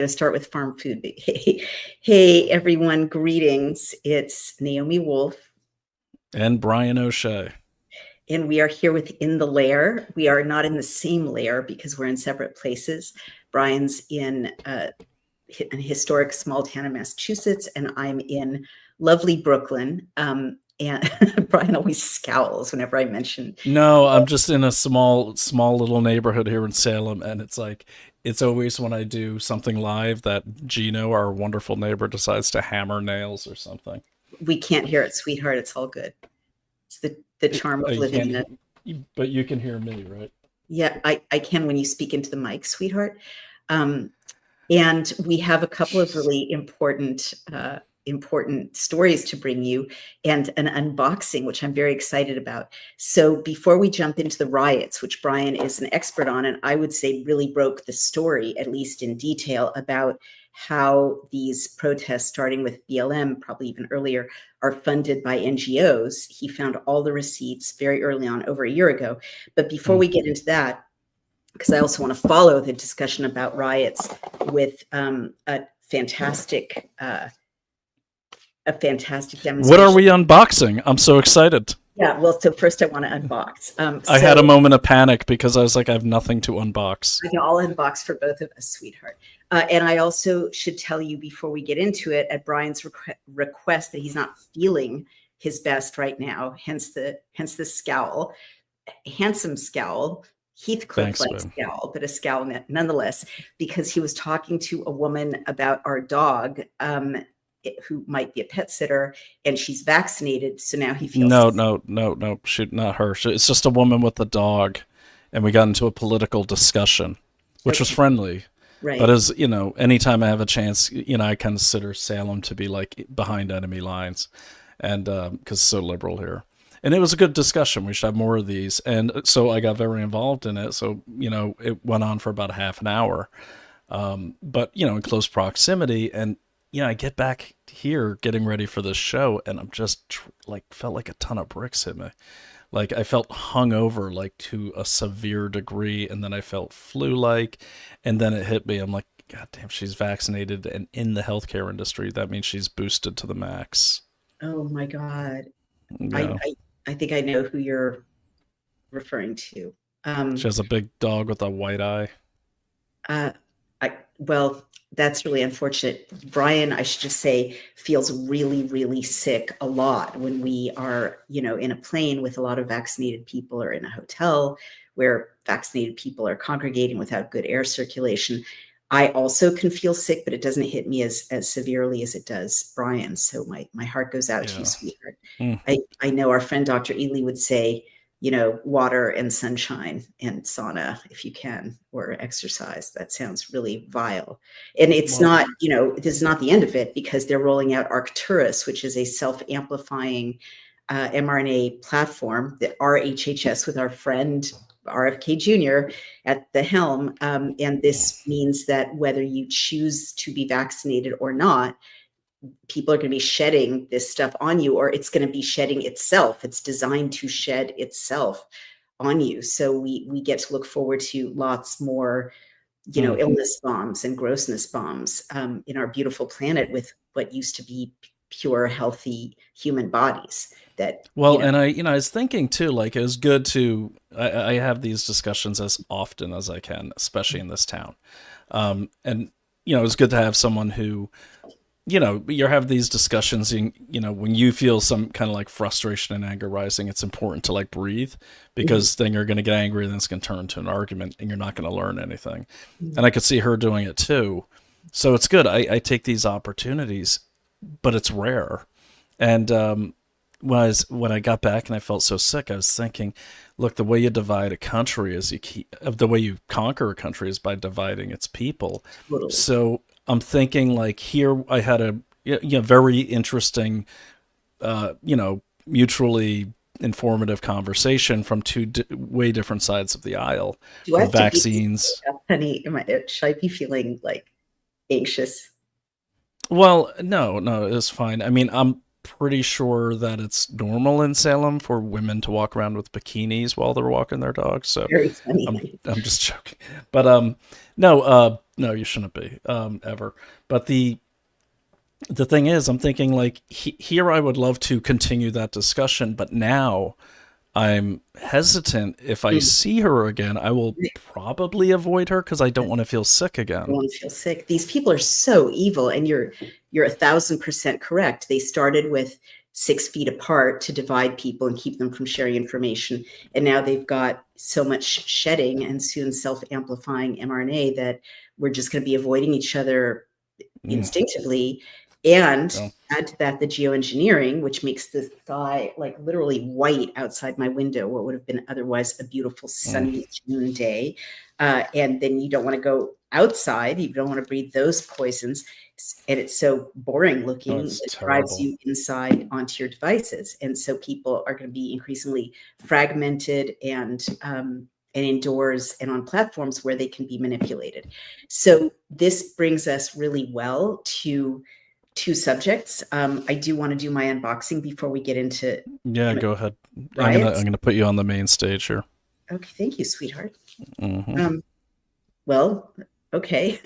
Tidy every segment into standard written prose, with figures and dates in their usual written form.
to start with farm food. Hey, everyone, greetings. It's Naomi Wolf. And Brian O'Shea. And we are here within the LAIR. We are not in the same LAIR because we're in separate places. Brian's in an historic small town in Massachusetts, and I'm in lovely Brooklyn. And Brian always scowls whenever I mention. No, I'm just in a small little neighborhood here in Salem, and it's always when I do something live that Gino, our wonderful neighbor, decides to hammer nails or something. We can't hear it, sweetheart. It's all good. It's the charm of living in it. But you can hear me, right? Yeah, I can when you speak into the mic, sweetheart. And we have a couple of really important stories to bring you and an unboxing, which I'm very excited about. So before we jump into the riots, which Brian is an expert on, and I would say really broke the story, at least in detail, about how these protests, starting with BLM, probably even earlier, are funded by NGOs. He found all the receipts very early on, over a year ago. But before we get into that, because I also want to follow the discussion about riots with a fantastic demonstration. What are we unboxing? I'm so excited. Yeah, well, so first I want to unbox. I had a moment of panic because I was like, I have nothing to unbox. I can all unbox for both of us, sweetheart. And I also should tell you before we get into it, at Brian's request, that he's not feeling his best right now, hence the scowl, handsome scowl. Heathcliff-like scowl, but a scowl nonetheless, because he was talking to a woman about our dog, who might be a pet sitter, and she's vaccinated, so now he feels no, shoot, not her. It's just a woman with a dog, and we got into a political discussion, which was friendly. Right. But as you know, anytime I have a chance, I consider Salem to be like behind enemy lines, and because it's so liberal here. And it was a good discussion. We should have more of these. And so I got very involved in it. So, it went on for about a half an hour. But, in close proximity. And, I get back here getting ready for this show, and I'm just felt like a ton of bricks hit me. Like I felt hungover, like to a severe degree. And then I felt flu-like. And then it hit me. I'm like, God damn, she's vaccinated and in the healthcare industry. That means she's boosted to the max. Oh, my God. Yeah. I think I know who you're referring to. She has a big dog with a white eye. Well, that's really unfortunate. Brian, I should just say, feels really, really sick a lot when we are, in a plane with a lot of vaccinated people, or in a hotel where vaccinated people are congregating without good air circulation. I also can feel sick, but it doesn't hit me as severely as it does Brian. So my heart goes out to you, sweetheart. I know our friend Dr. Ely would say, water and sunshine and sauna if you can, or exercise. That sounds really vile. And it's not, this is not the end of it, because they're rolling out Arcturus, which is a self-amplifying mRNA platform, the RHHS, with our friend RFK Jr. at the helm. And this means that whether you choose to be vaccinated or not, people are going to be shedding this stuff on you, or it's going to be shedding itself. It's designed to shed itself on you. So we get to look forward to lots more, illness bombs and grossness bombs in our beautiful planet, with what used to be pure, healthy human bodies. And I was thinking too, like it was good to, I have these discussions as often as I can, especially in this town. And, it was good to have someone who, you have these discussions, and, when you feel some kind of like frustration and anger rising, it's important to like breathe, because then you're going to get angry, and then it's going to turn into an argument, and you're not going to learn anything. And I could see her doing it too. So it's good. I take these opportunities, but it's rare. And, when I got back and I felt so sick, I was thinking, look, the way you divide a country is the way you conquer a country is by dividing its people. Totally. So I'm thinking, like, here I had a very interesting, mutually informative conversation from two way different sides of the aisle. Do I have vaccines? Honey, should I be feeling like anxious? Well, no, it's fine. I mean, I'm pretty sure that it's normal in Salem for women to walk around with bikinis while they're walking their dogs. So Very funny. I'm just joking. But no, No, you shouldn't be ever. But the thing is, I'm thinking like here I would love to continue that discussion, but now I'm hesitant. If I Mm. see her again, I will probably avoid her because I don't want to feel sick Don't again. want to feel sick. These people are so evil, and you're 1,000% correct. They started with 6 feet apart to divide people and keep them from sharing information, and now they've got so much shedding and soon self-amplifying mRNA that we're just going to be avoiding each other Mm, instinctively. And yeah. add to that the geoengineering, which makes the sky like literally white outside my window, what would have been otherwise a beautiful Mm, sunny June day. And then you don't want to go outside, you don't want to breathe those poisons. And it's so boring oh, looking it's that it drives terrible. you inside onto your devices. And so people are going to be increasingly fragmented and indoors and on platforms where they can be manipulated. So this brings us really well to two subjects. I do want to do my unboxing before we get into Yeah, kind of go ahead. I'm riots. gonna put you on the main stage here. Okay, thank you, sweetheart. Hmm. Um, well, okay.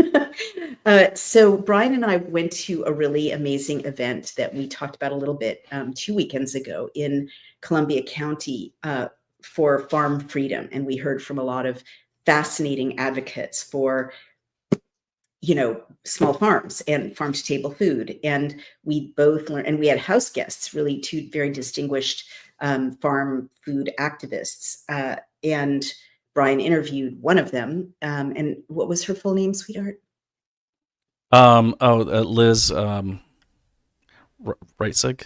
So Brian and I went to a really amazing event that we talked about a little bit 2 weekends ago in Columbia County for farm freedom, and we heard from a lot of fascinating advocates for small farms and farm to table food. And we both learned, and we had house guests, really two very distinguished farm food activists. And Brian interviewed one of them. And what was her full name, sweetheart? Liz Reitzig.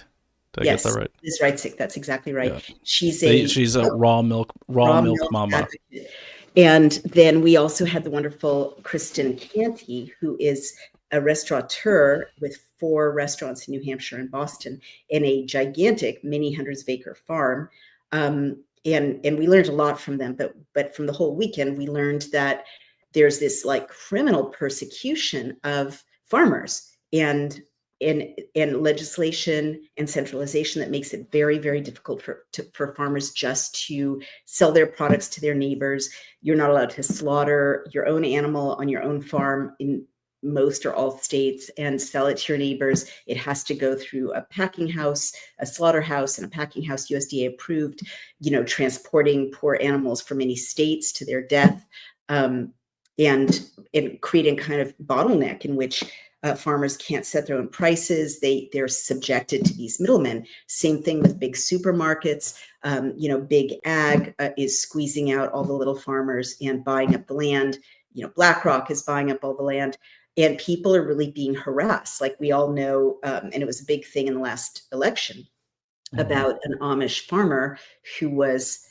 Did I get that Yes, right? Liz Reitzig. That's exactly right. Yeah. She's a She's a raw raw milk milk mama. advocate. And then we also had the wonderful Kristen Canty, who is a restaurateur with 4 restaurants in New Hampshire and Boston in a gigantic many hundreds of acre farm. And we learned a lot from them, but from the whole weekend, we learned that there's this like criminal persecution of farmers and legislation and centralization that makes it very, very difficult for farmers just to sell their products to their neighbors. You're not allowed to slaughter your own animal on your own farm in most or all states and sell it to your neighbors. It has to go through a packing house, a slaughterhouse, and a packing house, USDA approved, transporting poor animals from many states to their death, um, and creating kind of bottleneck in which farmers can't set their own prices. They're subjected to these middlemen. Same thing with big supermarkets. Big ag is squeezing out all the little farmers and buying up the land. BlackRock is buying up all the land, and people are really being harassed. Like we all know, and it was a big thing in the last election Hmm. about an Amish farmer who was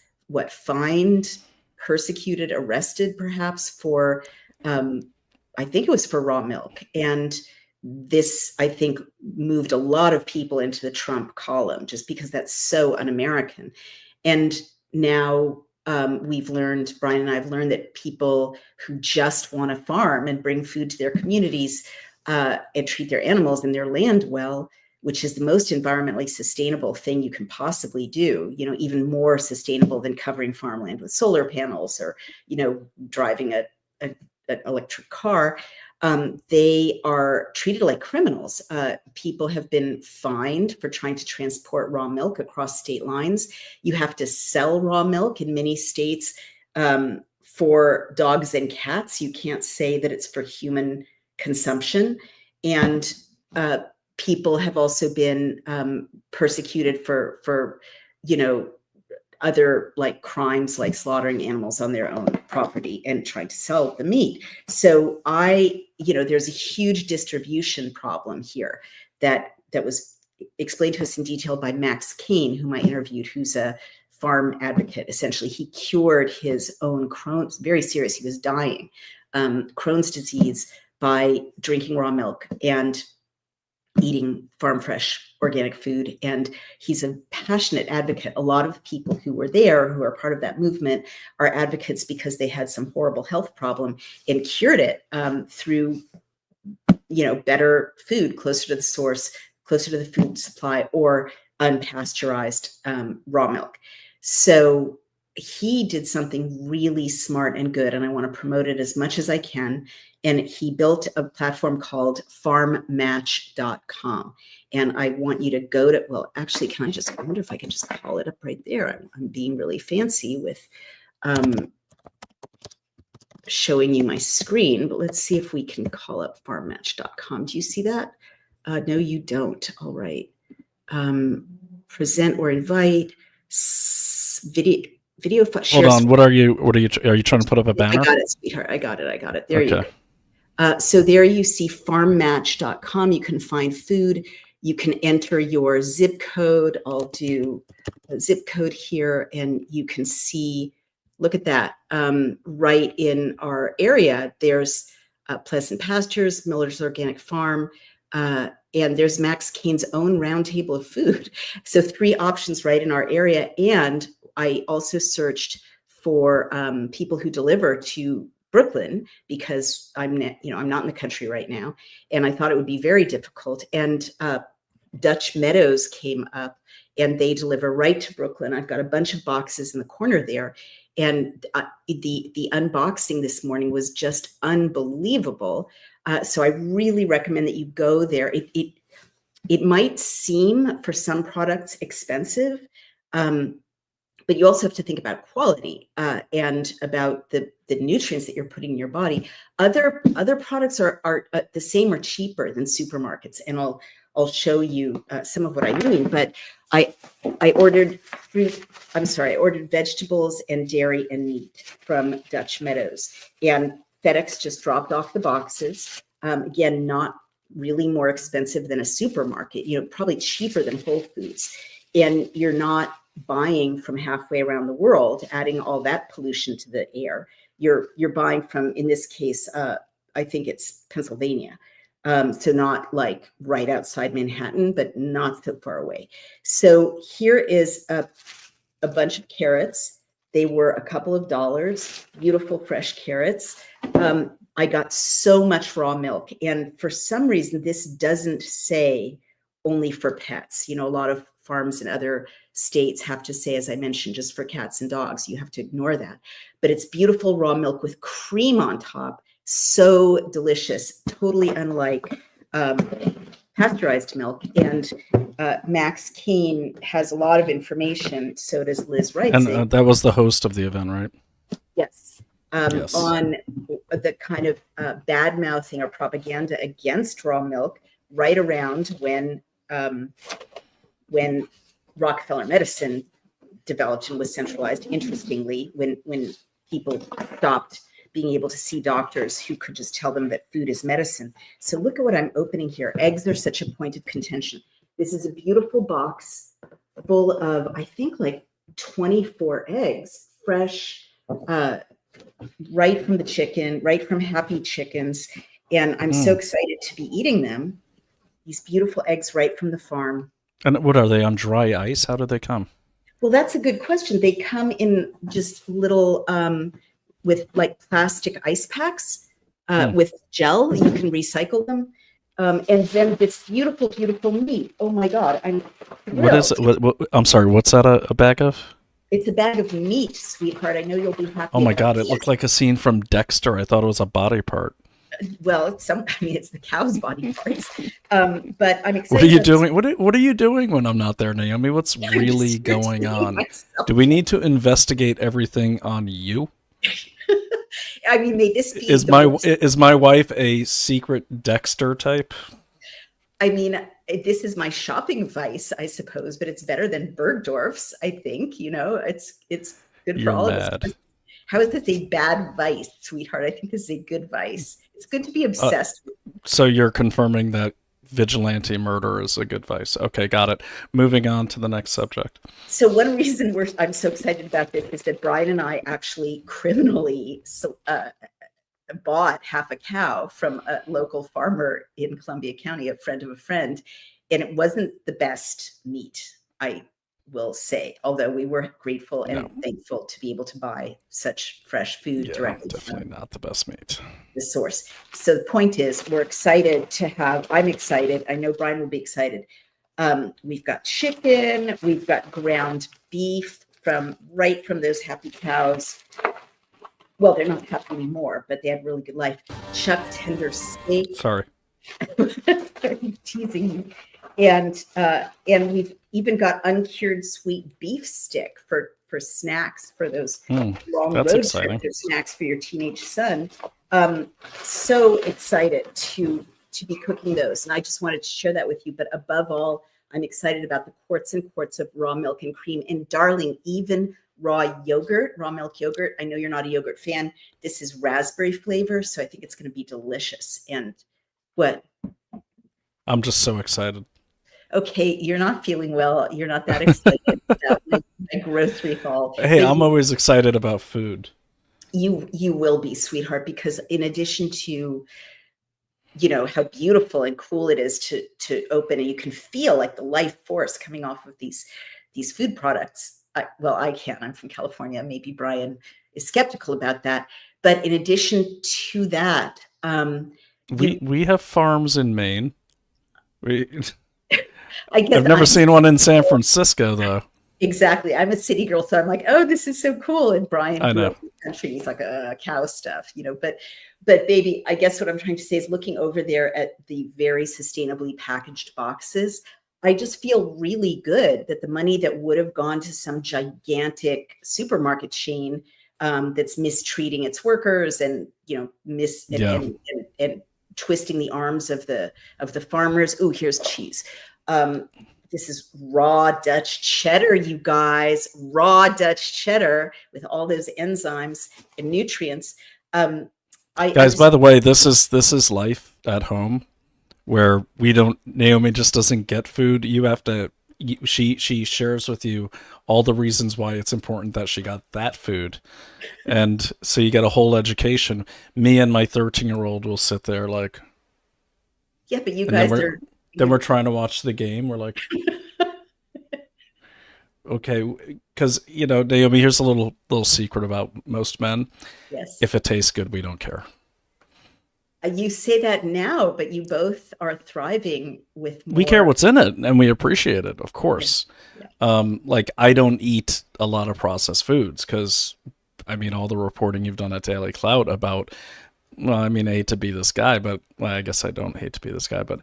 fined, persecuted, arrested, perhaps for, I think it was for raw milk. And this, I think, moved a lot of people into the Trump column just because that's so un-American. And now Brian and I have learned that people who just want to farm and bring food to their communities and treat their animals and their land well, which is the most environmentally sustainable thing you can possibly do, even more sustainable than covering farmland with solar panels or, driving an electric car. They are treated like criminals. People have been fined for trying to transport raw milk across state lines. You have to sell raw milk in many states for dogs and cats. You can't say that it's for human consumption. And people have also been persecuted for other like crimes like slaughtering animals on their own property and trying to sell the meat. So there's a huge distribution problem here that was explained to us in detail by Max Kane, whom I interviewed, who's a farm advocate. Essentially, he cured his own Crohn's, very serious, he was dying, Crohn's disease by drinking raw milk and eating farm fresh organic food. And he's a passionate advocate. A lot of the people who were there, who are part of that movement, are advocates because they had some horrible health problem and cured it through, better food closer to the source, closer to the food supply, or unpasteurized raw milk. So he did something really smart and good, and I want to promote it as much as I can. And he built a platform called farmmatch.com. And I want you to go to, well, actually, I wonder if I can just call it up right there. I'm being really fancy with showing you my screen, but let's see if we can call up farmmatch.com. Do you see that? No, you don't. All right. Present or invite, video Hold on. What are you trying to put up a banner? I got it, sweetheart. I got it. There you go. So there you see farmmatch.com. You can find food. You can enter your zip code. I'll do a zip code here, and you can see, look at that. Right in our area, there's Pleasant Pastures, Miller's Organic Farm, and there's Max Kane's own round table of food. So 3 options right in our area. And I also searched for people who deliver to Brooklyn, because I'm not in the country right now, and I thought it would be very difficult. And Dutch Meadows came up, and they deliver right to Brooklyn. I've got a bunch of boxes in the corner there, and the unboxing this morning was just unbelievable. So I really recommend that you go there. It might seem for some products expensive, but you also have to think about quality and about the nutrients that you're putting in your body. Other products are the same or cheaper than supermarkets, and I'll show you some of what I mean. But I ordered I ordered vegetables and dairy and meat from Dutch Meadows, and FedEx just dropped off the boxes. Again, not really more expensive than a supermarket, probably cheaper than Whole Foods. And you're not buying from halfway around the world, adding all that pollution to the air. You're buying from, in this case, I think it's Pennsylvania. So not like right outside Manhattan, but not so far away. So here is a bunch of carrots. They were a couple of dollars, beautiful fresh carrots. I got so much raw milk. And for some reason, this doesn't say only for pets. A lot of farms in other states have to say, as I mentioned, just for cats and dogs. You have to ignore that. But it's beautiful raw milk with cream on top. So delicious, totally unlike pasteurized milk. And Max Kane has a lot of information. So does Liz Wright. And that was the host of the event, right? Yes. Yes. On the kind of bad mouthing or propaganda against raw milk right around when Rockefeller medicine developed and was centralized. Interestingly, when people stopped being able to see doctors who could just tell them that food is medicine. So look at what I'm opening here. Eggs are such a point of contention. This is a beautiful box full of, I think, like 24 eggs, fresh, right from the chicken, right from Happy Chickens. And I'm so excited to be eating them. These beautiful eggs right from the farm. And what are they, on dry ice? How do they come? Well, that's a good question. They come in just little, with like plastic ice packs with gel. You can recycle them. And then this beautiful, beautiful meat. Oh my God. I'm thrilled. What is it? What, I'm sorry, what's that a bag of? It's a bag of meat, sweetheart. I know you'll be happy. Oh my God, it looked like a scene from Dexter. I thought it was a body part. Well, it's the cow's body parts. But I'm excited. What are you doing? What are you doing when I'm not there, Naomi? What's really going on? Myself. Do we need to investigate everything on you? I mean, may this be is my wife a secret Dexter type? I mean, this is my shopping vice, I suppose, but it's better than Bergdorf's, I think. It's good for all of us. How is this a bad vice, sweetheart? I think this is a good vice. It's good to be obsessed with. So you're confirming that vigilante murder is a good vice. Okay, got it. Moving on to the next subject. So one reason I'm so excited about this is that Brian and I actually criminally bought half a cow from a local farmer in Columbia County, a friend of a friend, and it wasn't the best meat, I will say, although we were grateful and thankful to be able to buy such fresh food directly. Definitely not the best meat. The source. So the point is, we're excited to have, I'm excited, I know Brian will be excited. We've got chicken, we've got ground beef, right from those happy cows. Well, they're not happy anymore, but they had really good life. Chuck tender steak. Sorry. Teasing you. And we've even got uncured sweet beef stick for snacks for those long That's road exciting. trips, or snacks for your teenage son. So excited to be cooking those, and I just wanted to share that with you. But above all, I'm excited about the quarts and quarts of raw milk and cream, and darling, even raw milk yogurt. I know you're not a yogurt fan. This is raspberry flavor, so I think it's going to be delicious. And what? I'm just so excited. Okay, you're not feeling well. You're not that excited about my grocery haul. Hey, But I'm always excited about food. you will be, sweetheart, because in addition to, you know, how beautiful and cool it is to open, and you can feel like the life force coming off of these food products. I can't. I'm from California. Maybe Brian is skeptical about that. But in addition to that, we have farms in Maine. I guess I've never seen one in San Francisco, though. Exactly. I'm a city girl, so I'm like, oh, this is so cool. And Brian I grew know. up in the country. He's like, cow stuff, you know. But baby, I guess what I'm trying to say is, looking over there at the very sustainably packaged boxes, I just feel really good that the money that would have gone to some gigantic supermarket chain that's mistreating its workers, and, you know, and twisting the arms of the farmers. Oh, here's cheese. This is raw Dutch cheddar, you guys. Raw Dutch cheddar with all those enzymes and nutrients. Guys, by the way, this is life at home, where Naomi just doesn't get food. You have to. She shares with you all the reasons why it's important that she got that food, and so you get a whole education. Me and my 13-year-old will sit there like, yeah, but you guys are. Then we're trying to watch the game. We're like, okay, because, you know, Naomi, here's a little secret about most men. Yes. If it tastes good, we don't care. You say that now, but you both are thriving with more. We care what's in it, and we appreciate it, of course. Yeah. Like, I don't eat a lot of processed foods because, I mean, all the reporting you've done at Daily Clout about, well, I mean, I hate to be this guy, but, well, I guess I don't hate to be this guy, but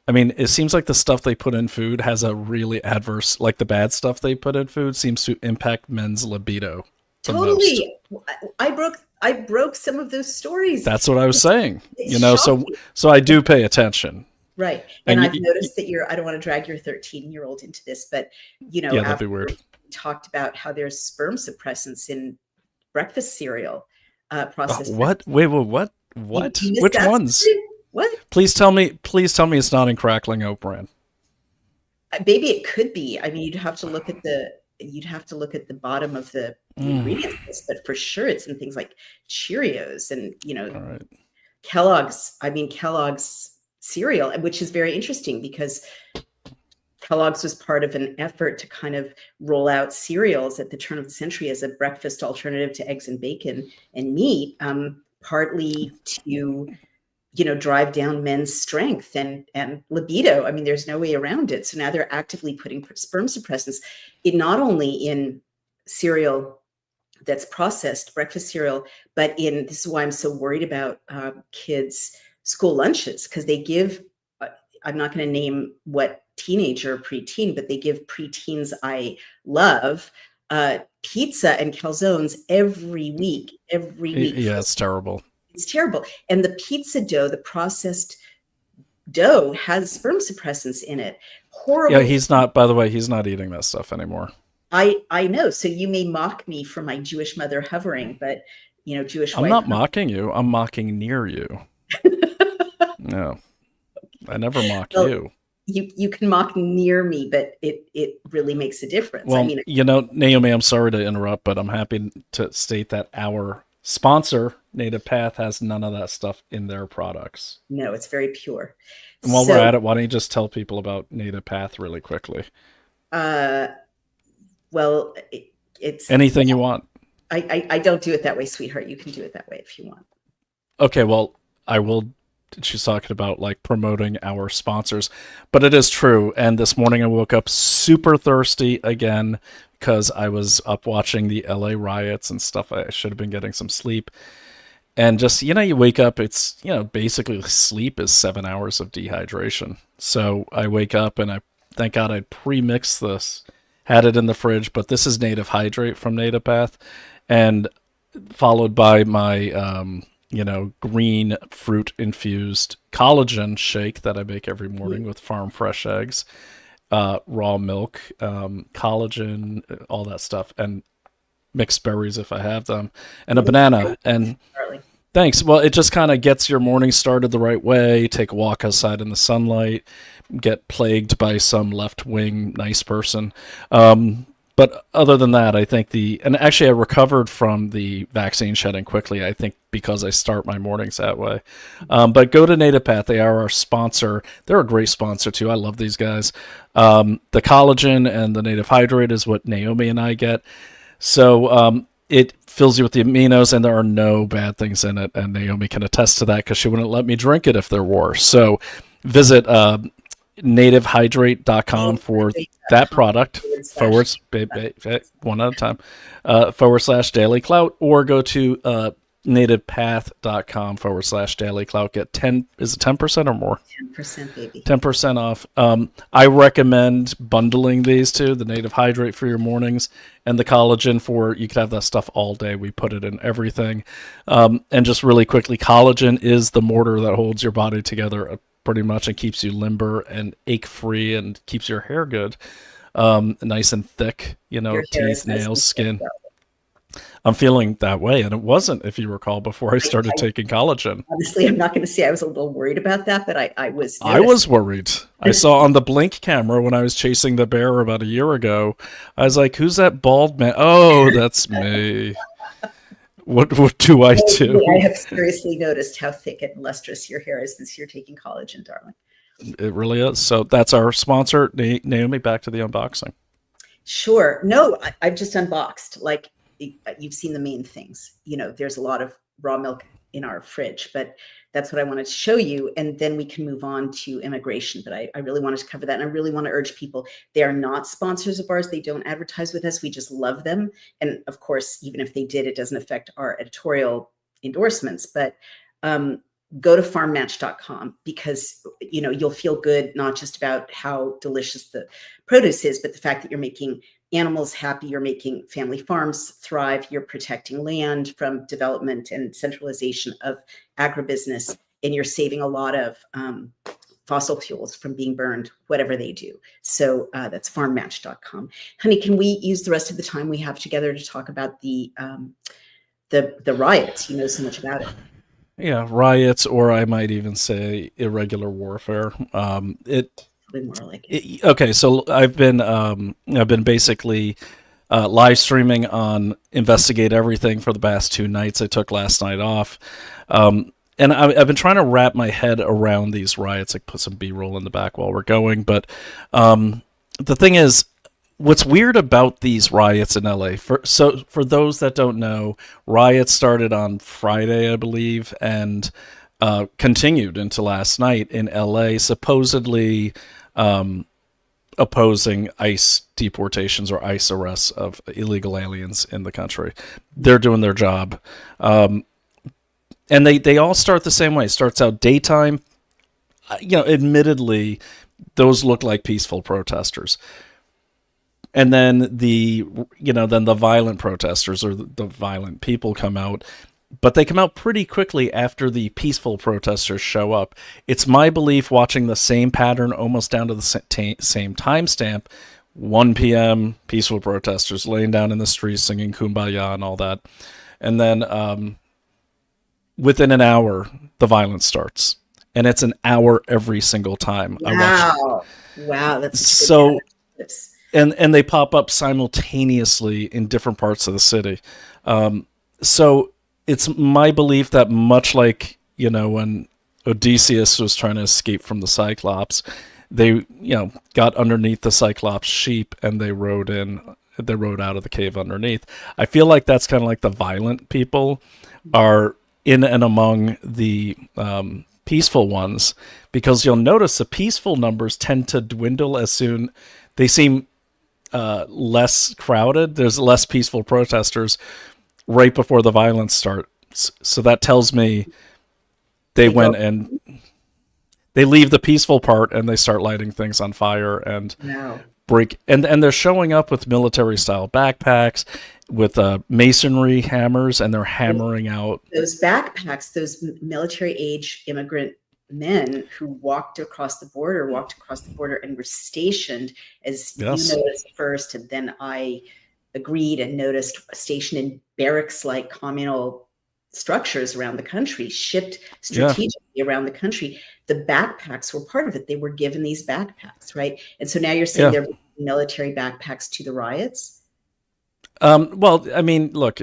I mean, it seems like the stuff they put in food has a really adverse, like the bad stuff they put in food seems to impact men's libido. Totally. I broke some of those stories. That's what I was saying. You know, so I do pay attention. Right. And I've noticed that I don't want to drag your 13-year-old into this, but, you know, yeah, that'd be weird. We talked about how there's sperm suppressants in breakfast cereal, processed. What? Wait, what? What? Which ones? What? Please tell me it's not in Crackling Oat Bran. Maybe it could be. I mean, you'd have to look at the bottom of the ingredients list, but for sure it's in things like Cheerios and, you know, right. Kellogg's cereal, which is very interesting because Kellogg's was part of an effort to kind of roll out cereals at the turn of the century as a breakfast alternative to eggs and bacon and meat, partly to, you know, drive down men's strength and libido. I mean, there's no way around it. So now they're actively putting sperm suppressants not only in cereal that's processed, breakfast cereal, but this is why I'm so worried about kids' school lunches, because they give, I'm not going to name what teenager or preteen, but they give preteens I love pizza and calzones every week. Yeah, it's terrible. It's terrible. And the pizza dough, the processed dough, has sperm suppressants in it. Horrible. Yeah, by the way, he's not eating that stuff anymore. I know. So you may mock me for my Jewish mother hovering, but, you know, Jewish wife. I'm not mocking you. I'm mocking near you. No, I never mock you. You can mock near me, but it really makes a difference. Well, I mean, you know, Naomi, I'm sorry to interrupt, but I'm happy to state that our sponsor, Native Path, has none of that stuff in their products. No, it's very pure. And while we're at it, why don't you just tell people about Native Path really quickly? Well, it's anything you want. I don't do it that way, sweetheart. You can do it that way if you want. Okay, well, I will. She's talking about like promoting our sponsors, but it is true. And this morning I woke up super thirsty again, because I was up watching the LA riots and stuff. I should have been getting some sleep. And just, you wake up, it's, basically sleep is 7 hours of dehydration. So I wake up and thank God I'd pre-mixed this, had it in the fridge, but this is Native Hydrate from Native Path. And followed by my, green fruit infused collagen shake that I make every morning with farm fresh eggs, raw milk, collagen, all that stuff, and mixed berries if I have them, and a banana. And thanks. Well, it just kind of gets your morning started the right way. Take a walk outside in the sunlight, get plagued by some left wing nice person. But other than that, I think and actually I recovered from the vaccine shedding quickly, I think because I start my mornings that way. But go to Native Path. They are our sponsor. They're a great sponsor too. I love these guys. The collagen and the Native Hydrate is what Naomi and I get. So it fills you with the aminos, and there are no bad things in it. And Naomi can attest to that because she wouldn't let me drink it if there were. So visit nativehydrate.com for that product one at a time /Daily Clout, or go to nativepath.com /Daily Clout. Get 10% or more? 10%, baby. 10% off. I recommend bundling these two, the Native Hydrate for your mornings and the collagen you could have that stuff all day. We put it in everything. And just really quickly, collagen is the mortar that holds your body together pretty much and keeps you limber and ache free and keeps your hair good, nice and thick, teeth, nails, skin. I'm feeling that way, and it wasn't, if you recall, before I started taking collagen. Honestly, I'm not going to say I was a little worried about that, but I was. I was worried. I saw on the Blink camera when I was chasing the bear about a year ago. I was like, "Who's that bald man?" Oh, that's me. What do I do? I have seriously noticed how thick and lustrous your hair is since you're taking collagen, darling. It really is. So that's our sponsor, Naomi. Back to the unboxing. Sure. No, I've just unboxed. Like, you've seen the main things. There's a lot of raw milk in our fridge, but that's what I wanted to show you. And then we can move on to immigration. But I really wanted to cover that. And I really want to urge people, they are not sponsors of ours. They don't advertise with us. We just love them. And of course, even if they did, it doesn't affect our editorial endorsements. But go to farmmatch.com because, you'll feel good, not just about how delicious the produce is, but the fact that you're making animals happy, you're making family farms thrive, you're protecting land from development and centralization of agribusiness, and you're saving a lot of fossil fuels from being burned, whatever they do. So that's farmmatch.com. Honey, can we use the rest of the time we have together to talk about the riots? You know so much about it. Yeah, riots, or I might even say irregular warfare. More like it. Okay, so I've been basically live streaming on Investigate Everything for the past 2 nights. I took last night off, and I've been trying to wrap my head around these riots. I put some B-roll in the back while we're going, but the thing is, what's weird about these riots in LA, for those that don't know, riots started on Friday, I believe, and continued into last night in LA, supposedly opposing ICE deportations or ICE arrests of illegal aliens in the country. They're doing their job. And they all start the same way. It starts out daytime. Admittedly, those look like peaceful protesters. And then the violent protesters or the violent people come out, but they come out pretty quickly after the peaceful protesters show up. It's my belief, watching the same pattern almost down to the same timestamp, 1 p.m., peaceful protesters laying down in the streets singing Kumbaya and all that. And then within an hour, the violence starts. And it's an hour every single time. Wow, that's so. And they pop up simultaneously in different parts of the city. So it's my belief that much like, when Odysseus was trying to escape from the Cyclops, they, got underneath the Cyclops sheep and they rode out of the cave underneath. I feel like that's kind of like the violent people are in and among the peaceful ones, because you'll notice the peaceful numbers tend to dwindle as soon. They seem less crowded. There's less peaceful protesters right before the violence starts. So that tells me they They go, went and they leave the peaceful part and they start lighting things on fire and no. break. And they're showing up with military style backpacks, with masonry hammers, and they're hammering out Those backpacks, those military age immigrant men who walked across the border and were stationed, as you yes, noticed first, and then I agreed and noticed, stationed in barracks-like communal structures around the country, shipped yeah, strategically around the country. The backpacks were part of it. They were given these backpacks, right? And so now you're saying yeah. they're bringing military backpacks to the riots? Well, I mean, look,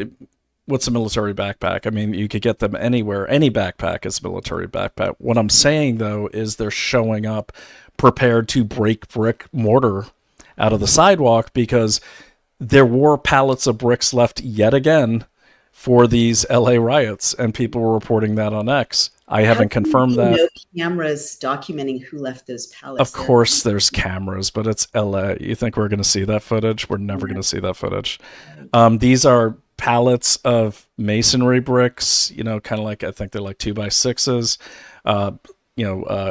what's a military backpack? I mean, you could get them anywhere. Any backpack is a military backpack. What I'm saying, though, is they're showing up prepared to break brick mortar out of the sidewalk because there were pallets of bricks left yet again for these LA riots, and people were reporting that on X. I haven't confirmed that. No cameras documenting who left those pallets Of there. course, there's cameras, but it's LA. You think we're going to see that footage? We're never going to see that footage. These are pallets of masonry bricks, kind of like, I think they're like 2x6s,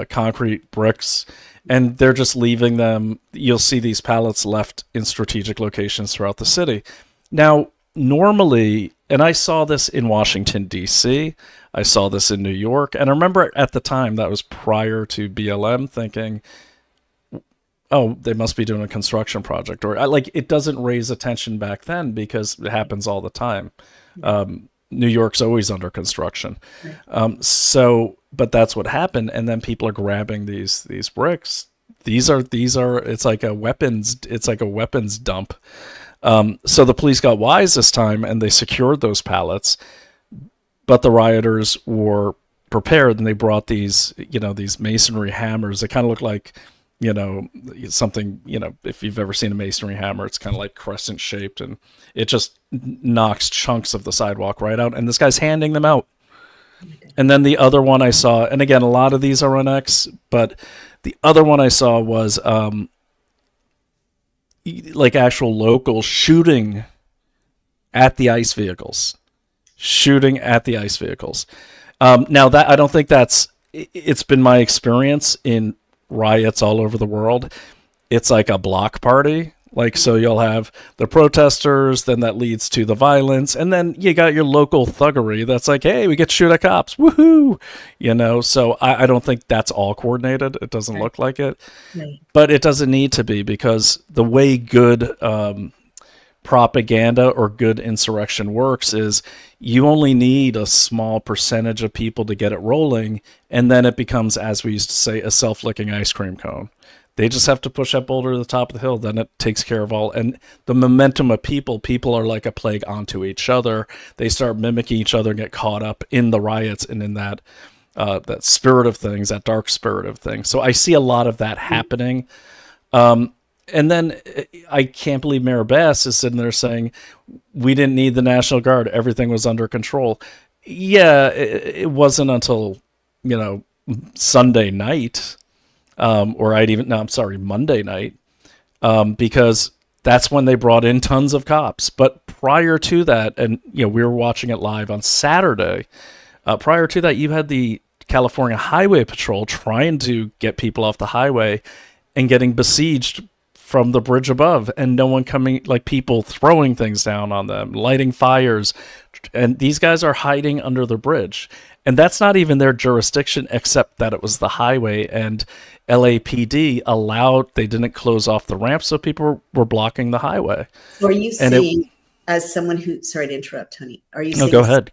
concrete bricks, and they're just leaving them. You'll see these pallets left in strategic locations throughout the city. Now, normally, and I saw this in Washington, D.C., I saw this in New York, and I remember at the time, that was prior to BLM, thinking, oh, they must be doing a construction project, or it doesn't raise attention back then because it happens all the time. New York's always under construction. But that's what happened. And then people are grabbing these bricks. These are, it's like a weapons dump. So the police got wise this time and they secured those pallets, but the rioters were prepared and they brought these masonry hammers. They kind of look like, something, if you've ever seen a masonry hammer, it's kind of like crescent shaped and it just knocks chunks of the sidewalk right out. And this guy's handing them out. And then the other one I saw, and again, a lot of these are on X, but the other one I saw was like actual locals shooting at the ICE vehicles. Now that I don't think it's been my experience in riots all over the world. It's like a block party. So you'll have the protesters, then that leads to the violence, and then you got your local thuggery that's like, hey, we get to shoot at cops, woohoo! So I don't think that's all coordinated. It doesn't look like it. Right. But it doesn't need to be, because the way good propaganda or good insurrection works is you only need a small percentage of people to get it rolling, and then it becomes, as we used to say, a self-licking ice cream cone. They just have to push that boulder to the top of the hill, then it takes care of all. And the momentum of people are like a plague onto each other. They start mimicking each other and get caught up in the riots and in that spirit of things, that dark spirit of things. So I see a lot of that happening. And then I can't believe Mayor Bass is sitting there saying, we didn't need the National Guard. Everything was under control. Yeah, it wasn't until, Sunday night, Monday night, because that's when they brought in tons of cops. But prior to that, and, we were watching it live on Saturday, prior to that, you had the California Highway Patrol trying to get people off the highway and getting besieged from the bridge above, and no one coming, like people throwing things down on them, lighting fires, and these guys are hiding under the bridge. And that's not even their jurisdiction, except that it was the highway, and LAPD they didn't close off the ramp, so people were blocking the highway. So are you saying, as someone who, sorry to interrupt, Tony, are you saying, go ahead.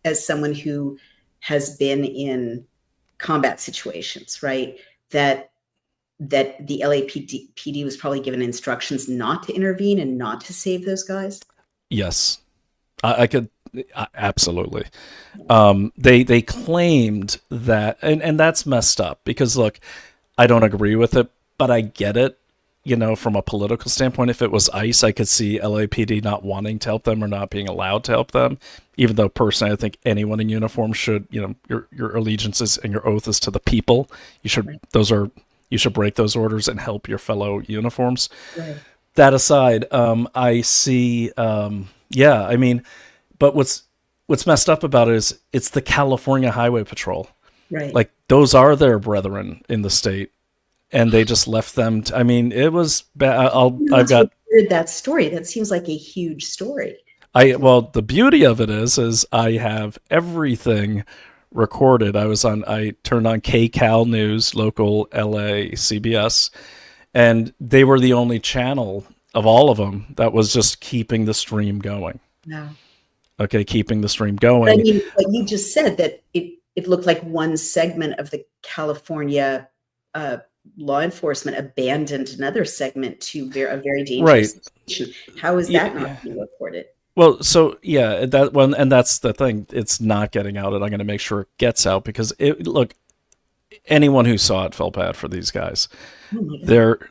As someone who has been in combat situations, right, that the LAPD was probably given instructions not to intervene and not to save those guys? Yes, I could. Absolutely. They claimed that, and that's messed up, because look, I don't agree with it, but I get it. From a political standpoint, if it was ICE, I could see LAPD not wanting to help them or not being allowed to help them. Even though personally, I think anyone in uniform should, your allegiances and your oath is to the people. You should break those orders and help your fellow uniforms. Right. that aside, I see. Yeah, I mean, but what's messed up about it is it's the California Highway Patrol. Right. Like those are their brethren in the state, and they just left them. I mean, it was bad. I've Once got reported that story, that seems like a huge story. well, the beauty of it is I have everything recorded. I turned on KCAL News, local LA CBS, and they were the only channel of all of them that was just keeping the stream going. Wow. Okay, keeping the stream But I going. mean, what you just said, that it looked like one segment of the California uh, law enforcement abandoned another segment to a very Right. dangerous situation. How is that not Yeah. being reported? Well, so yeah, that one, and that's the thing. It's not getting out, and I'm going to make sure it gets out because look, anyone who saw it felt bad for these guys. Oh my God.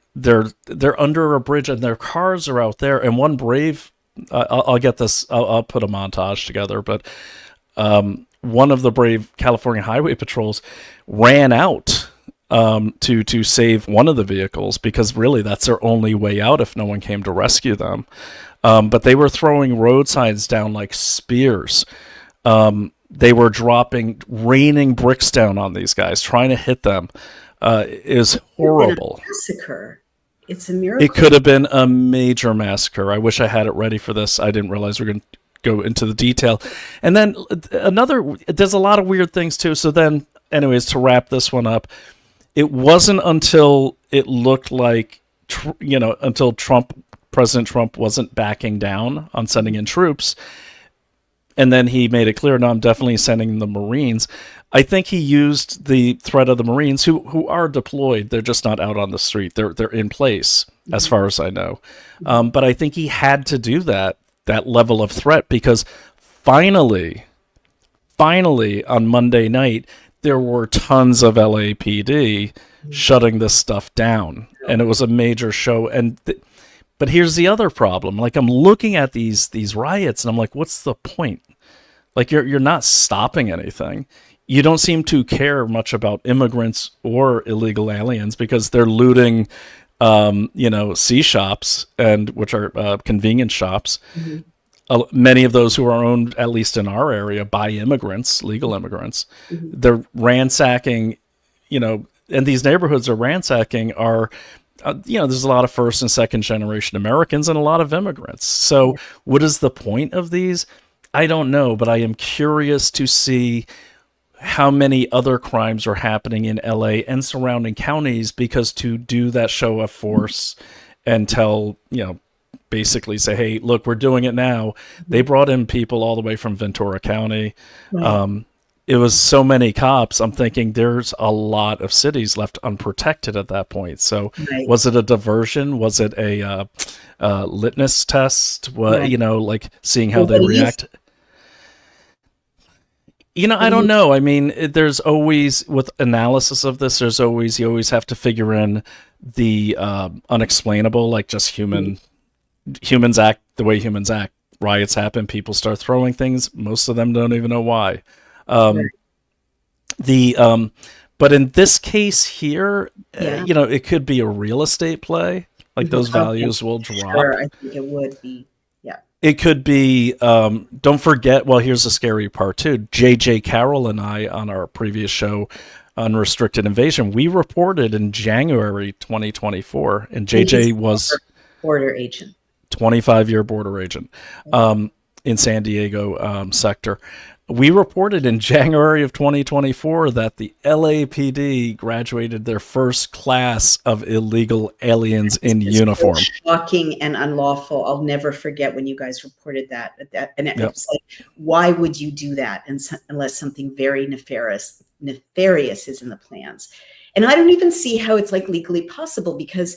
They're under a bridge and their cars are out there. And one brave, I'll get this. I'll put a montage together. But one of the brave California Highway Patrols ran out to save one of the vehicles because really that's their only way out if no one came to rescue them. But they were throwing road signs down like spears. They were raining bricks down on these guys, trying to hit them. It was horrible. Massacre. It's a It miracle. could have been a major massacre. I wish I had it ready for this. I didn't realize we were going to go into the detail. And then there's a lot of weird things too. So then, anyways, to wrap this one up, it wasn't until it looked like, until President Trump wasn't backing down on sending in troops. And then he made it clear, no, I'm definitely sending the Marines. I think he used the threat of the Marines, who are deployed. They're just not out on the street. They're in place, as far as I know. But I think he had to do that level of threat because finally on Monday night there were tons of LAPD shutting this stuff down, and it was a major show. But here's the other problem. Like I'm looking at these riots and I'm like, what's the point? Like you're not stopping anything. You don't seem to care much about immigrants or illegal aliens because they're looting, C shops which are convenience shops. Mm-hmm. Many of those who are owned, at least in our area, by immigrants, legal immigrants. Mm-hmm. They're ransacking, and these neighborhoods are ransacking are. There's a lot of first and second generation Americans and a lot of immigrants. So what is the point of these? I don't know, but I am curious to see how many other crimes are happening in LA and surrounding counties, because to do that show of force and basically say, hey, look, we're doing it now. They brought in people all the way from Ventura County. Right. It was so many cops. I'm thinking there's a lot of cities left unprotected at that point. So Right. was it a diversion? Was it a litmus test? Right. Like seeing how Well, they react? I don't know. I mean, there's always, with analysis of this, you always have to figure in the unexplainable, like just humans act the way humans act. Riots happen, people start throwing things. Most of them don't even know why. Right. But in this case here, Yeah. it could be a real estate play. Like those values will drop. Sure, I think it would be. Yeah. It could be, don't forget, well, here's the scary part too. JJ Carroll and I, on our previous show, Unrestricted Invasion, we reported in January 2024, and JJ was border agent, 25-year border agent in San Diego sector. We reported in January of 2024 that the LAPD graduated their first class of illegal aliens in uniform. So shocking and unlawful. I'll never forget when you guys reported that. And it was like, why would you do that unless something very nefarious is in the plans? And I don't even see how it's like legally possible, because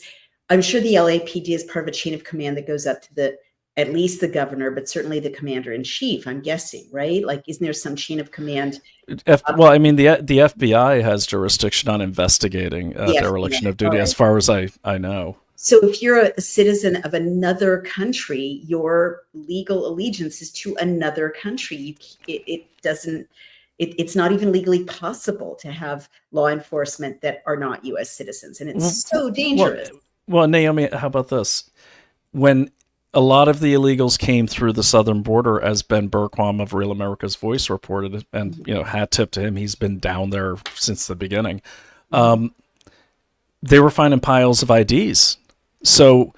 I'm sure the LAPD is part of a chain of command that goes up to at least the governor, but certainly the commander in chief, I'm guessing, right? Like, isn't there some chain of command? Well, I mean, the FBI has jurisdiction on investigating dereliction of duty, as far as I know. So if you're a citizen of another country, your legal allegiance is to another country. It's not even legally possible to have law enforcement that are not U.S. citizens, and it's so dangerous. Well, Naomi, how about this? when a lot of the illegals came through the southern border, as Ben Bergquam of Real America's Voice reported, and hat tip to him, he's been down there since the beginning. They were finding piles of IDs. So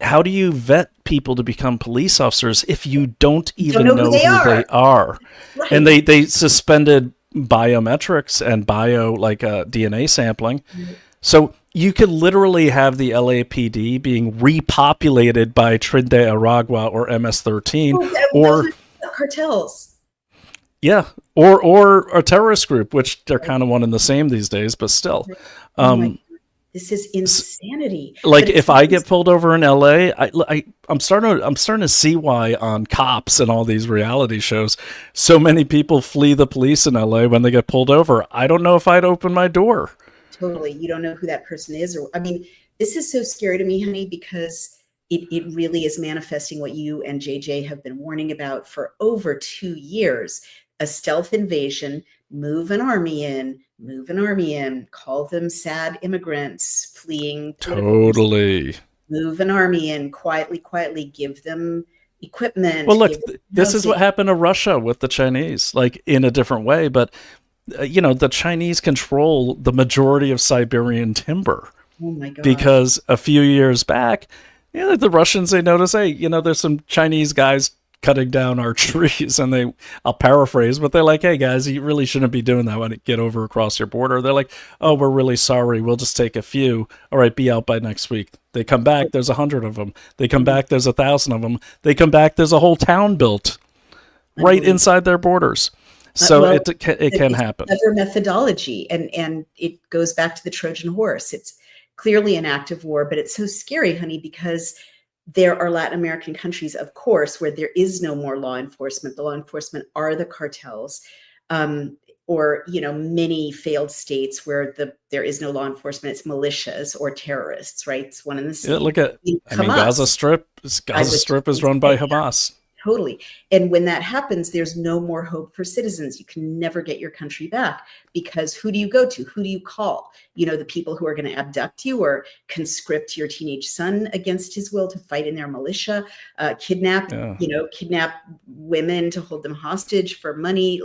how do you vet people to become police officers if you don't even know who they are? Right. And they suspended biometrics and DNA sampling. So you could literally have the LAPD being repopulated by Trin de Aragua or MS-13 or cartels. Yeah, or a terrorist group, which they're kind of one and the same these days, but still. This is insanity. Like if I get pulled over in LA, I'm starting to see why on Cops and all these reality shows, so many people flee the police in LA when they get pulled over. I don't know if I'd open my door. Totally. You don't know who that person is. This is so scary to me, honey, because it really is manifesting what you and JJ have been warning about for over 2 years. A stealth invasion, move an army in, call them sad immigrants fleeing. Totally. Move an army in, quietly give them equipment. Well, look, this is what happened to Russia with the Chinese, like in a different way, but the Chinese control the majority of Siberian timber. Oh my God. Because a few years back, the Russians, they notice, hey, there's some Chinese guys cutting down our trees, and I'll paraphrase, but they're like, hey guys, you really shouldn't be doing that when you get over across your border. They're like, oh, we're really sorry, we'll just take a few. All right, be out by next week. They come back, there's 100 of them. They come back, there's 1,000 of them. They come back, there's a whole town built right inside their borders. So it can happen. Clever methodology, and it goes back to the Trojan horse. It's clearly an act of war, but it's so scary, honey, because there are Latin American countries, of course, where there is no more law enforcement. The law enforcement are the cartels, or many failed states where there is no law enforcement. It's militias or terrorists, right? It's one and the same. Yeah, look at Gaza Strip. Gaza Strip is run by Hamas. Totally. And when that happens, there's no more hope for citizens. You can never get your country back, because who do you go to? Who do you call? The people who are going to abduct you or conscript your teenage son against his will to fight in their militia, kidnap women to hold them hostage for money,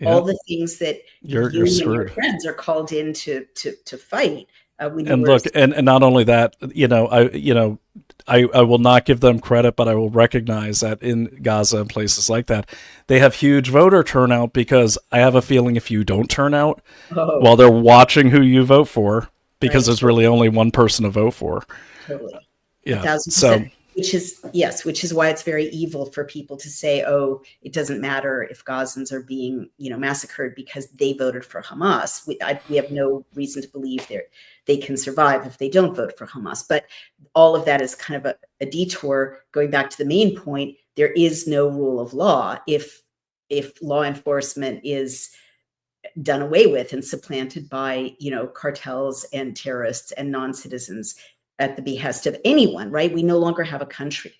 all the things that you and your friends are called in to fight. And not only that, I will not give them credit, but I will recognize that in Gaza and places like that, they have huge voter turnout, because I have a feeling if you don't turn out, while they're watching who you vote for, because there's really only one person to vote for. Totally. Yeah. 1,000%. Which is why it's very evil for people to say, oh, it doesn't matter if Gazans are being, massacred because they voted for Hamas. We have no reason to believe they can survive if they don't vote for Hamas. But all of that is kind of a detour. Going back to the main point, there is no rule of law if law enforcement is done away with and supplanted by, cartels and terrorists and non-citizens at the behest of anyone, right? We no longer have a country.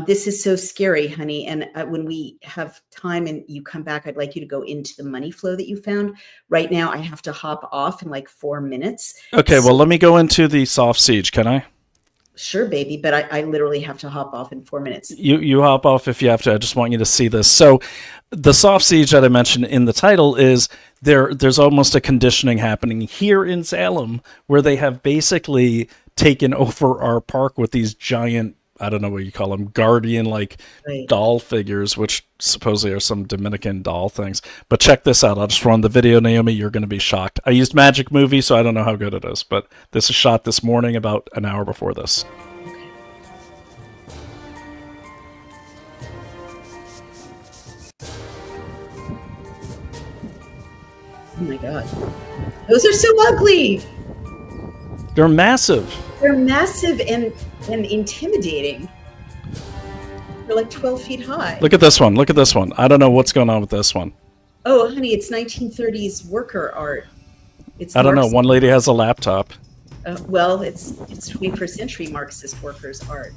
This is so scary, honey. And when we have time and you come back, I'd like you to go into the money flow that you found. Right now, I have to hop off in 4 minutes. Okay, well, let me go into the soft siege, can I? Sure, baby, but I literally have to hop off in 4 minutes. You hop off if you have to. I just want you to see this. So the soft siege that I mentioned in the title is there's almost a conditioning happening here in Salem, where they have basically taken over our park with these giant, I don't know what you call them, guardian doll figures, which supposedly are some Dominican doll things. But check this out. I'll just run the video, Naomi. You're going to be shocked. I used Magic Movie, so I don't know how good it is, but this is shot this morning about an hour before this. Oh my God. Those are so ugly. They're massive. They're massive and intimidating. They're 12 feet high. Look at this one. Look at this one. I don't know what's going on with this one. Oh, honey, it's 1930s worker art. I don't know. One lady has a laptop. Well, it's 21st century Marxist workers' art.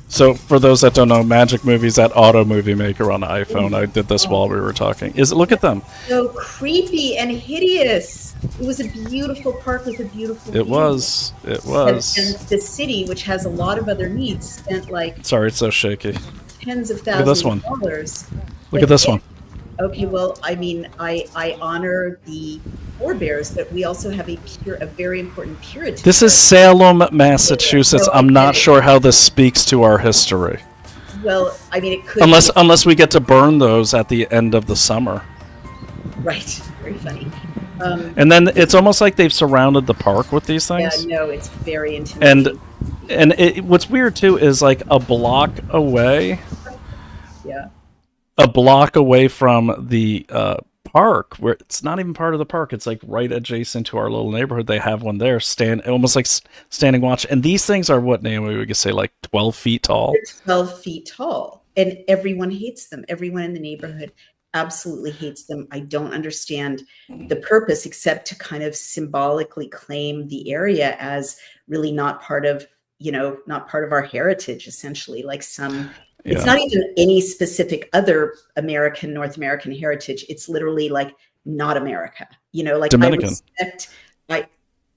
So for those that don't know, Magic Movie's that auto movie maker on the iPhone. I did this while we were talking. Look at them. So creepy and hideous. It was a beautiful park with a beautiful It view. was. It And was. the city, which has a lot of other needs, spent like Sorry, it's so shaky. tens of Look at this thousands one. of dollars. Look at But this one. okay, well, I mean, I honor the forebears, but we also have a very important Puritan This is heritage. Salem, Massachusetts. No, I I'm get not it. sure how this speaks to our history. Well, I mean, it could Unless be unless we get to burn those at the end of the summer. right. Very funny. And then it's almost like they've surrounded the park with these Yeah, things. no, it's very And intimidating. what's weird too is like Yeah. a block away from the park, where it's not even part of the park. It's like right adjacent to our little neighborhood. They have one there, almost like standing watch. And these things are what, Naomi, we could say like 12 feet tall. They're 12 feet tall, and everyone hates them. Everyone in the neighborhood absolutely hates them. I don't understand the purpose except to kind of symbolically claim the area as really not part of, not part of our heritage, essentially. Like it's Yeah, not even any specific other North American heritage. It's literally like not America. Like I Dominican. respect, I,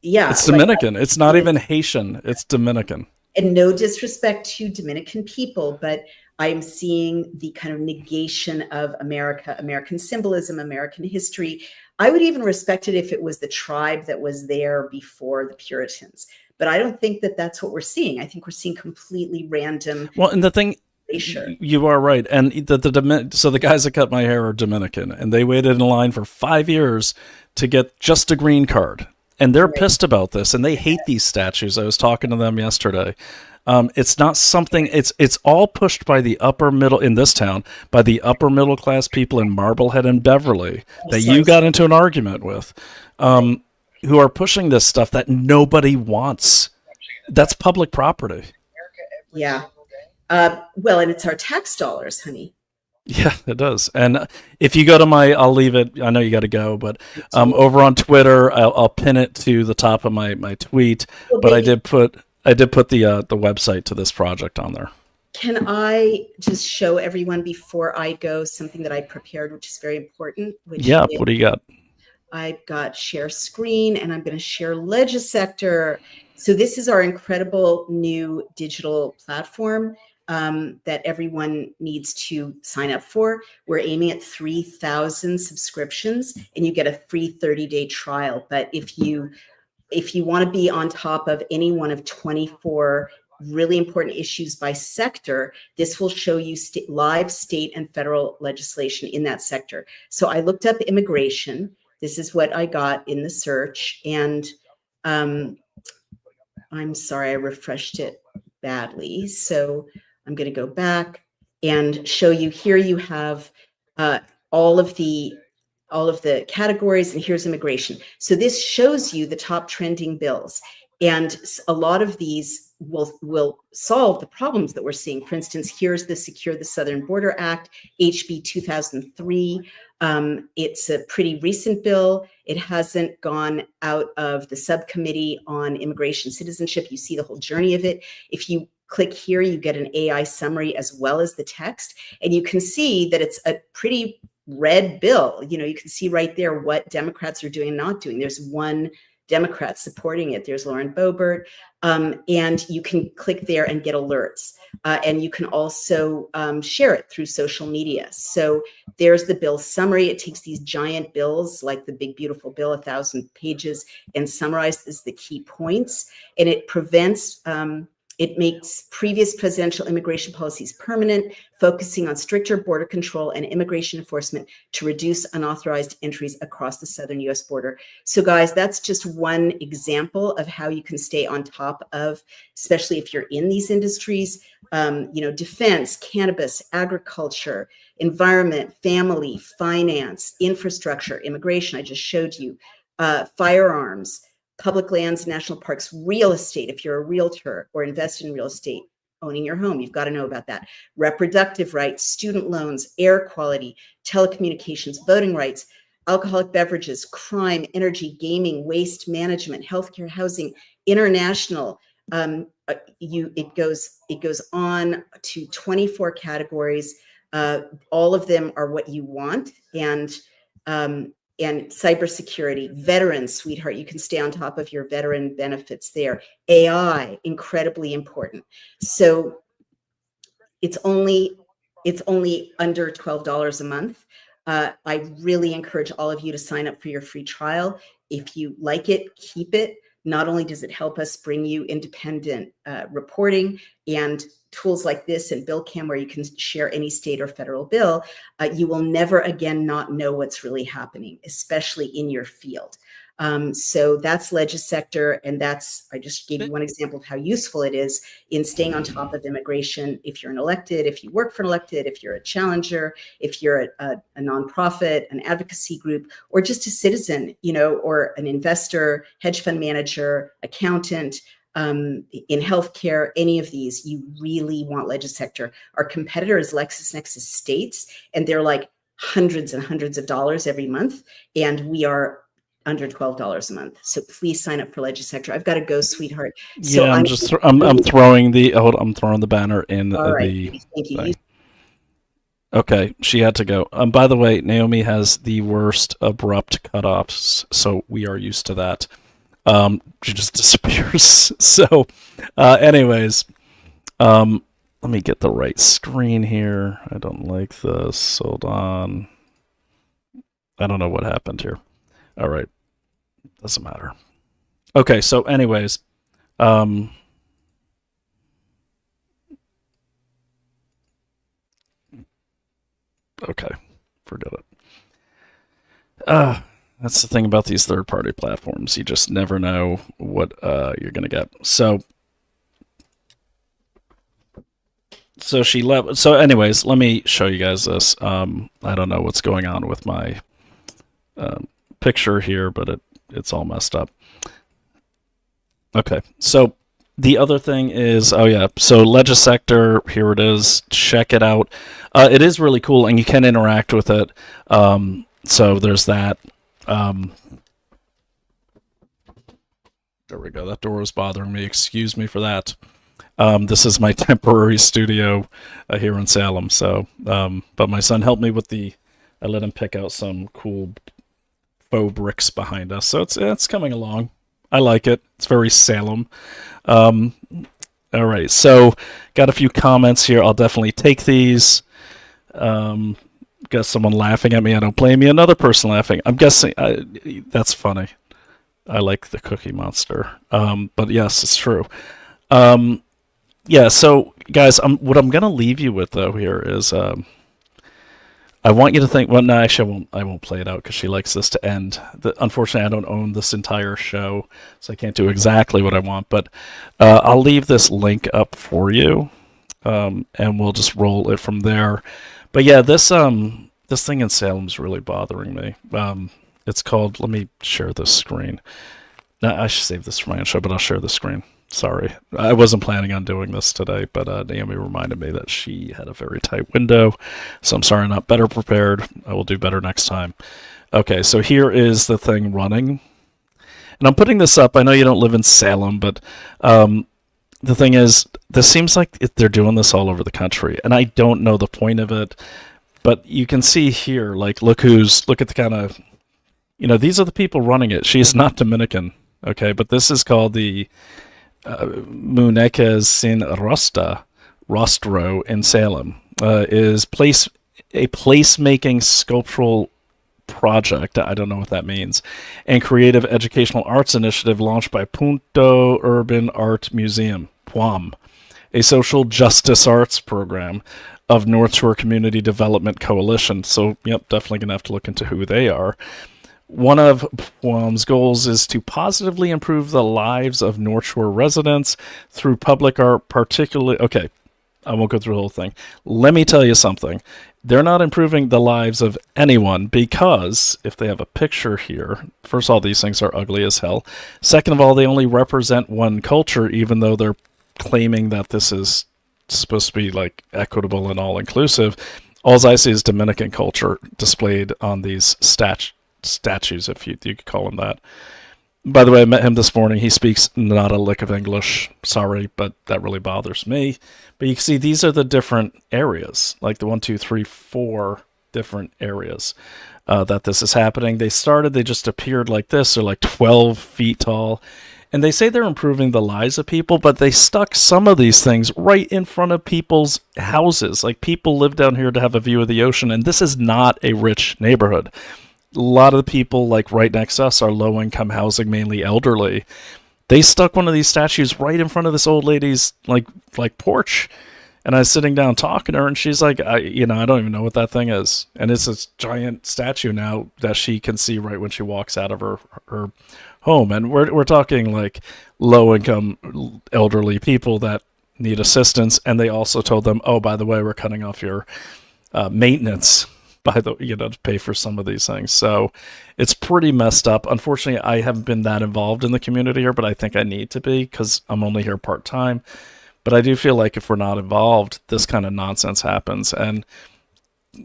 yeah, It's like, Dominican. It's not even Haitian. It's Dominican. and no disrespect to Dominican people, but I'm seeing the kind of negation of America, American symbolism, American history. I would even respect it if it was the tribe that was there before the Puritans. But I don't think that that's what we're seeing. I think we're seeing completely random Well, and the thing, erasure. you are right. And so the guys that cut my hair are Dominican, and they waited in line for 5 years to get just a green card. And they're Right. pissed about this, and they hate these statues. I was talking to them yesterday. It's not something. It's all pushed by the upper middle in this town, by the upper middle class people in Marblehead and Beverly I'm that sorry. you got into an argument with, Right. who are pushing this stuff that nobody wants. That's public property. Yeah. Well, and it's our tax dollars, honey. Yeah, it does. And if you go to I'll leave it. I know you got to go, but Do it. over on Twitter, I'll pin it to the top of my tweet. Well, But baby, I did put the website to this project on there. can I just show everyone before I go something that I prepared, which is very important, which Yeah. is What do you got? I've got share screen and I'm going to share Legisector. So this is our incredible new digital platform that everyone needs to sign up for. We're aiming at 3,000 subscriptions and you get a free 30-day trial. But if you want to be on top of any one of 24 really important issues by sector, this will show you live state and federal legislation in that sector. So I looked up immigration. This is what I got in the search. And I'm sorry, I refreshed it badly. So I'm going to go back and show you. Here you have uh, all of the categories, and here's immigration. So this shows you the top trending bills, and a lot of these will solve the problems that we're seeing. For instance, here's the Secure the Southern Border Act, HB 2003. It's a pretty recent bill. It hasn't gone out of the subcommittee on immigration citizenship. You see the whole journey of it. If you click here, you get an AI summary as well as the text, and you can see that it's a pretty red bill. You can see right there what Democrats are doing and not doing. There's one Democrat supporting it. There's Lauren Boebert. And you can click there and get alerts. And you can also share it through social media. So there's the bill summary. It takes these giant bills, like the big, beautiful bill, 1,000 pages, and summarizes the key points. And it makes previous presidential immigration policies permanent, focusing on stricter border control and immigration enforcement to reduce unauthorized entries across the southern U.S. border. So, guys, that's just one example of how you can stay on top of, especially if you're in these industries, defense, cannabis, agriculture, environment, family, finance, infrastructure, immigration. I just showed you, firearms, public lands, national parks, real estate. If you're a realtor or invested in real estate, owning your home, you've got to know about that. Reproductive rights, student loans, air quality, telecommunications, voting rights, alcoholic beverages, crime, energy, gaming, waste management, healthcare, housing, international. It goes on to 24 categories. All of them are what you want, and and cybersecurity, veterans, sweetheart, you can stay on top of your veteran benefits there. AI, incredibly important. So it's only under $12 a month. I really encourage all of you to sign up for your free trial. If you like it, keep it. Not only does it help us bring you independent reporting and tools like this and BillCam, where you can share any state or federal bill, you will never again not know what's really happening, especially in your field. So that's Legisector, and I just gave you one example of how useful it is in staying on top of immigration. If you're an elected, if you work for an elected, if you're a challenger, if you're a nonprofit, an advocacy group, or just a citizen, or an investor, hedge fund manager, accountant, in healthcare, any of these, you really want Legisector. Our competitor is LexisNexis States, and they're like hundreds and hundreds of dollars every month, and we are under $12 a month. So please sign up for Legisector. I've got to go, sweetheart. So yeah, I'm throwing the banner in all right. the Thank you. thing. Okay, she had to go. By the way, Naomi has the worst abrupt cutoffs, so we are used to that. She just disappears. So, anyways, let me get the right screen here. I don't like this. Hold on. I don't know what happened here. All right. Doesn't matter. Okay, so anyways, okay, forget it. That's the thing about these third-party platforms. You just never know what you're going to get. So she left. So anyways, let me show you guys this. I don't know what's going on with my picture here, but it's all messed up. Okay, so the other thing is, so Legisector, here it is. Check it out. It is really cool, and you can interact with it. So there's that. There we go. That door was bothering me. Excuse me for that. This is my temporary studio here in Salem. So, but my son helped me with I let him pick out some cool faux bricks behind us. So it's coming along. I like it. It's very Salem. All right. So got a few comments here. I'll definitely take these. Got someone laughing at me. I don't blame you. Another person laughing. I'm guessing that's funny. I like the Cookie Monster. But yes, it's true. Yeah. So guys, what I'm gonna leave you with though here is I want you to think. Well, no, actually, I won't play it out because she likes this to end. Unfortunately, I don't own this entire show, so I can't do exactly what I want. But I'll leave this link up for you, and we'll just roll it from there. But yeah, this thing in Salem's really bothering me. It's called. Let me share this screen. Now I should save this for my own show, but I'll share the screen. Sorry, I wasn't planning on doing this today, but Naomi reminded me that she had a very tight window, so I'm sorry, not better prepared. I will do better next time. Okay, so here is the thing running, and I'm putting this up. I know you don't live in Salem, but the thing is, this seems like they're doing this all over the country, and I don't know the point of it, but you can see here, like, look at the kind of, these are the people running it. She's not Dominican, okay, but this is called the Muñecas sin Rostro in Salem. Is a placemaking sculptural project, I don't know what that means, and creative educational arts initiative launched by Punto Urban Art Museum, PUAM, a social justice arts program of North Shore Community Development Coalition. So, yep, definitely going to have to look into who they are. One of PUAM's goals is to positively improve the lives of North Shore residents through public art, particularly... Okay, I won't go through the whole thing. Let me tell you something. They're not improving the lives of anyone because, if they have a picture here, first of all, these things are ugly as hell. Second of all, they only represent one culture, even though they're claiming that this is supposed to be, like, equitable and all-inclusive. All I see is Dominican culture displayed on these statues, if you could call them that. By the way, I met him this morning. He speaks not a lick of English. Sorry, but that really bothers me. But you can see these are the different areas, like the 1, 2, 3, 4 different areas. that this is happening. They just appeared like this. They're like 12 feet tall. And they say they're improving the lives of people, but they stuck some of these things right in front of people's houses. Like, people live down here to have a view of the ocean, and this is not a rich neighborhood. A lot of the people, like right next to us, are low income housing, mainly elderly. They stuck one of these statues right in front of this old lady's like porch. And I was sitting down talking to her, and she's like, I don't even know what that thing is. And it's this giant statue now that she can see right when she walks out of her home. And we're talking like low income elderly people that need assistance. And they also told them, oh, by the way, we're cutting off your maintenance to pay for some of these things. So it's pretty messed up. Unfortunately, I haven't been that involved in the community here, but I think I need to be because I'm only here part time. But I do feel like if we're not involved, this kind of nonsense happens. And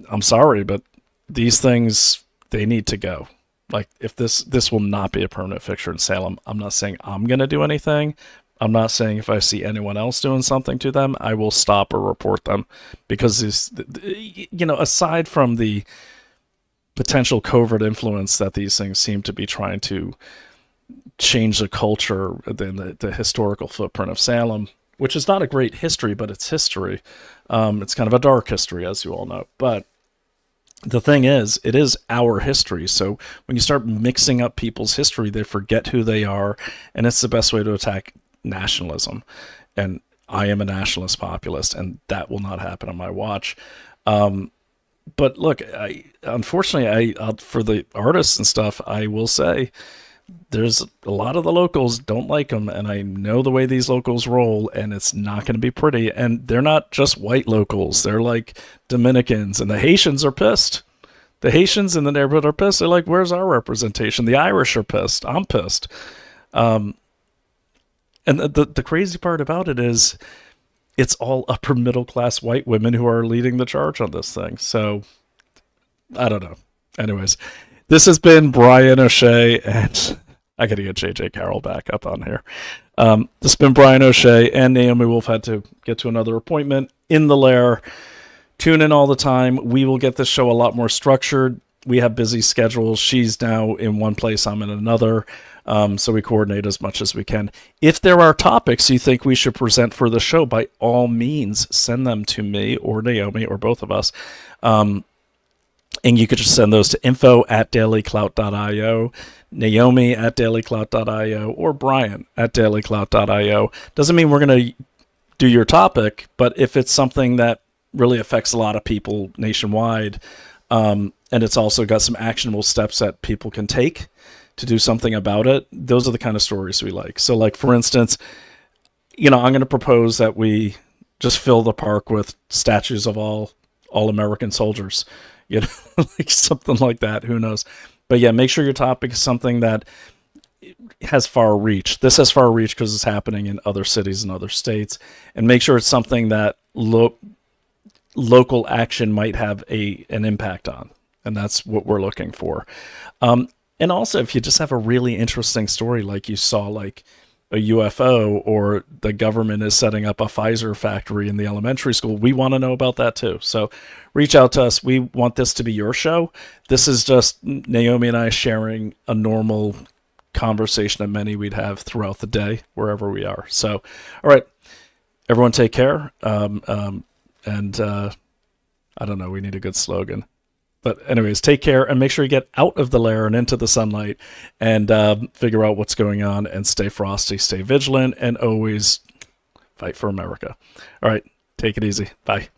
I'm sorry, but these things, they need to go. Like, if this will not be a permanent fixture in Salem. I'm not saying I'm going to do anything. I'm not saying if I see anyone else doing something to them, I will stop or report them. Because aside from the potential covert influence that these things seem to be trying to change the culture, the historical footprint of Salem, which is not a great history, but it's history. It's kind of a dark history, as you all know. But the thing is, it is our history. So when you start mixing up people's history, they forget who they are, and it's the best way to attack nationalism. And I am a nationalist populist, and that will not happen on my watch. But look, unfortunately, for the artists and stuff, I will say, there's a lot of the locals don't like them, and I know the way these locals roll, and it's not going to be pretty. And they're not just white locals. They're like Dominicans, and the Haitians are pissed. The Haitians in the neighborhood are pissed. They're like, where's our representation? The Irish are pissed. I'm pissed. And the crazy part about it is it's all upper middle class white women who are leading the charge on this thing. So I don't know. Anyways, this has been Brian O'Shea, and I got to get JJ Carroll back up on here. This has been Brian O'Shea, and Naomi Wolf had to get to another appointment in the LAIR. Tune in all the time. We will get this show a lot more structured. We have busy schedules. She's now in one place, I'm in another. So we coordinate as much as we can. If there are topics you think we should present for the show, by all means, send them to me or Naomi or both of us. And you could just send those to info@dailyclout.io, Naomi@dailyclout.io, or Brian@dailyclout.io. Doesn't mean we're going to do your topic, but if it's something that really affects a lot of people nationwide, and it's also got some actionable steps that people can take to do something about it, those are the kind of stories we like. So, like, for instance, I'm going to propose that we just fill the park with statues of all American soldiers. Like something like that. Who knows? But yeah, make sure your topic is something that has far reach. This has far reach because it's happening in other cities and other states. And make sure it's something that local action might have an impact on. And that's what we're looking for. And also, if you just have a really interesting story, like you saw, like a UFO, or the government is setting up a Pfizer factory in the elementary school, we want to know about that too. So reach out to us. We want this to be your show. This is just Naomi and I sharing a normal conversation that many we'd have throughout the day, wherever we are. So, all right, everyone take care. And I don't know, we need a good slogan. But anyways, take care and make sure you get out of the LAIR and into the sunlight and figure out what's going on, and stay frosty, stay vigilant, and always fight for America. All right, take it easy. Bye.